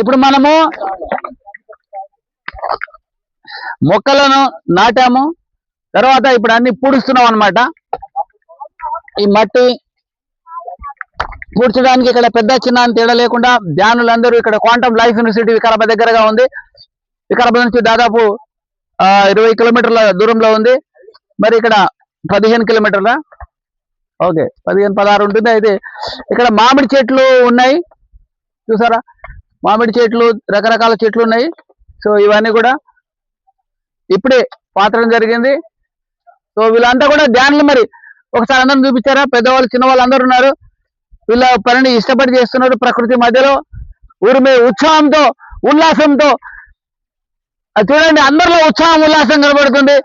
ఇప్పుడు మనము మొక్కలను నాటాము. తర్వాత ఇప్పుడు అన్ని పూడుస్తున్నాం అన్నమాట. ఈ మట్టి పూడ్చడానికి ఇక్కడ పెద్ద చిన్న అని తేడా లేకుండా ధ్యానులందరూ ఇక్కడ క్వాంటమ్ లైఫ్ యూనివర్సిటీ వికారాబాద్ దగ్గరగా ఉంది. వికారాబాద్ నుంచి దాదాపు 20 కిలోమీటర్ల దూరంలో ఉంది. మరి ఇక్కడ 15 కిలోమీటర్ల, ఓకే 15-16 ఉంటుంది. అయితే ఇక్కడ మామిడి చెట్లు ఉన్నాయి, చూసారా? మామిడి చెట్లు, రకరకాల చెట్లు ఉన్నాయి. సో ఇవన్నీ కూడా ఇప్పుడే పాతడం జరిగింది. సో వీళ్ళంతా కూడా ధ్యానులు. మరి ఒకసారి అందరం చూపించారా? పెద్దవాళ్ళు చిన్నవాళ్ళు అందరూ ఉన్నారు. వీళ్ళ పనిని ఇష్టపడి చేస్తున్నారు. ప్రకృతి మధ్యలో ఊరిమే ఉత్సాహంతో, ఉల్లాసంతో. అది చూడండి, అందరిలో ఉత్సాహం ఉల్లాసం కనబడుతుంది.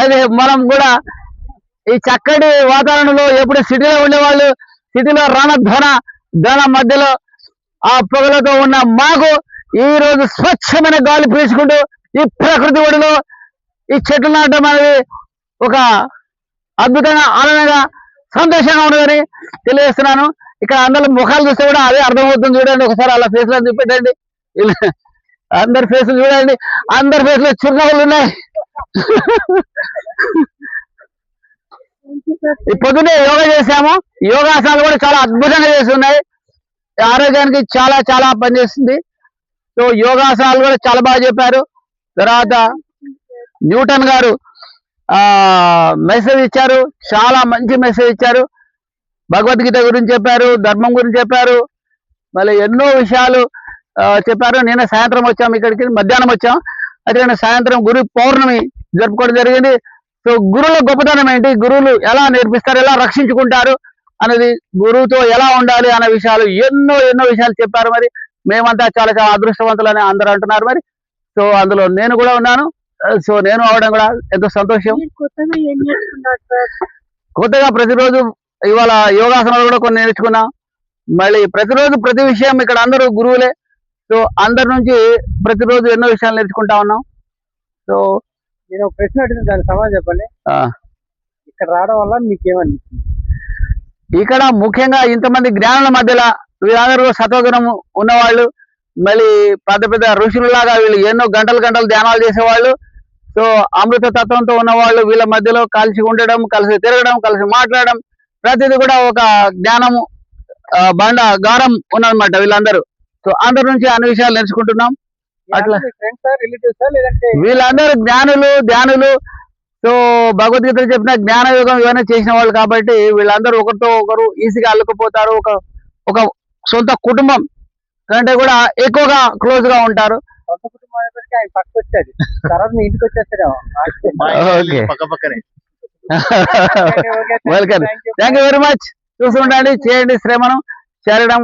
అదే మనం కూడా ఈ చక్కటి వాతావరణంలో ఎప్పుడు సిటీలో ఉండేవాళ్ళు, సిటీలో ధన మధ్యలో ఆ పొగలతో ఉన్న మాకు ఈ రోజు స్వచ్ఛమైన గాలి పీల్చుకుంటూ ఈ ప్రకృతి ఒడిలో ఈ చెట్లు నాటడం అనేది ఒక అద్భుతంగా, ఆనందంగా, సంతోషంగా ఉన్నదని తెలియజేస్తున్నాను. ఇక్కడ అందరి ముఖాలు చూస్తే కూడా అదే అర్థమవుతుంది. చూడండి ఒకసారి అలా ఫేస్ లో చూపెట్టండి. అందరి ఫేసులు చూడండి, అందరి ఫేస్ లో చిరునవ్వులు ఉన్నాయి. ఈ పొద్దునే యోగా చేశాము. యోగాసనాలు కూడా చాలా అద్భుతంగా చేస్తున్నాయి. ఆరోగ్యానికి చాలా చాలా పనిచేస్తుంది. సో యోగాసనాలు కూడా చాలా బాగా చెప్పారు. తర్వాత న్యూటన్ గారు మెసేజ్ ఇచ్చారు, చాలా మంచి మెసేజ్ ఇచ్చారు. భగవద్గీత గురించి చెప్పారు, ధర్మం గురించి చెప్పారు, మళ్ళీ ఎన్నో విషయాలు చెప్పారు. నేను సాయంత్రం వచ్చాము, ఇక్కడికి మధ్యాహ్నం వచ్చాం. అయితే నేను సాయంత్రం గురు పౌర్ణమి జరుపుకోవడం జరిగింది. సో గురువుల గొప్పతనం ఏంటి, గురువులు ఎలా నేర్పిస్తారు, ఎలా రక్షించుకుంటారు అనేది, గురువుతో ఎలా ఉండాలి అనే విషయాలు ఎన్నో ఎన్నో విషయాలు చెప్పారు. మరి మేమంతా చాలా చాలా అదృష్టవంతులని అందరూ అంటున్నారు. మరి సో అందులో నేను కూడా ఉన్నాను. సో నేను అవడం కూడా ఎంతో సంతోషం. కొత్తగా ప్రతిరోజు ఇవాళ యోగాసనాలు కూడా కొన్ని నేర్చుకున్నాం. మళ్ళీ ప్రతిరోజు ప్రతి విషయం ఇక్కడ అందరూ గురువులే. సో అందరి నుంచి ప్రతిరోజు ఎన్నో విషయాలు నేర్చుకుంటా ఉన్నాం. సో నేను ఒక ప్రశ్న అడిగిన దానికి సమాధానం చెప్పండి. ఇక్కడ రావడం వల్ల మీకేమనిపిస్తుంది? ఇక్కడ ముఖ్యంగా ఇంతమంది జ్ఞానుల మధ్యలో వీళ్ళందరూ సత్వగుణం ఉన్నవాళ్ళు, మళ్ళీ పెద్ద పెద్ద ఋషులలాగా వీళ్ళు ఎన్నో గంటలు ధ్యానాలు చేసేవాళ్ళు. సో అమృత తత్వంతో ఉన్నవాళ్ళు వీళ్ళ మధ్యలో కలిసి ఉండడం, కలిసి తిరగడం, కలిసి మాట్లాడడం, ప్రతిదీ కూడా ఒక జ్ఞానము గారం ఉన్నదన్నమాట వీళ్ళందరూ. సో అందరి నుంచి అన్ని విషయాలు నేర్చుకుంటున్నాం. అట్లా వీళ్ళందరూ ధ్యానులు. సో భగవద్గీత చెప్పిన జ్ఞాన యోగం ఇవన్నీ చేసిన వాళ్ళు కాబట్టి వీళ్ళందరూ ఒకరితో ఒకరు ఈజీగా అల్లుకుపోతారు. ఒక సొంత కుటుంబం కంటే కూడా ఎక్కువగా క్లోజ్ గా ఉంటారు. Welcome, thank you very much. చూస్తుండండి, చేయండి శ్రమను, చేరడం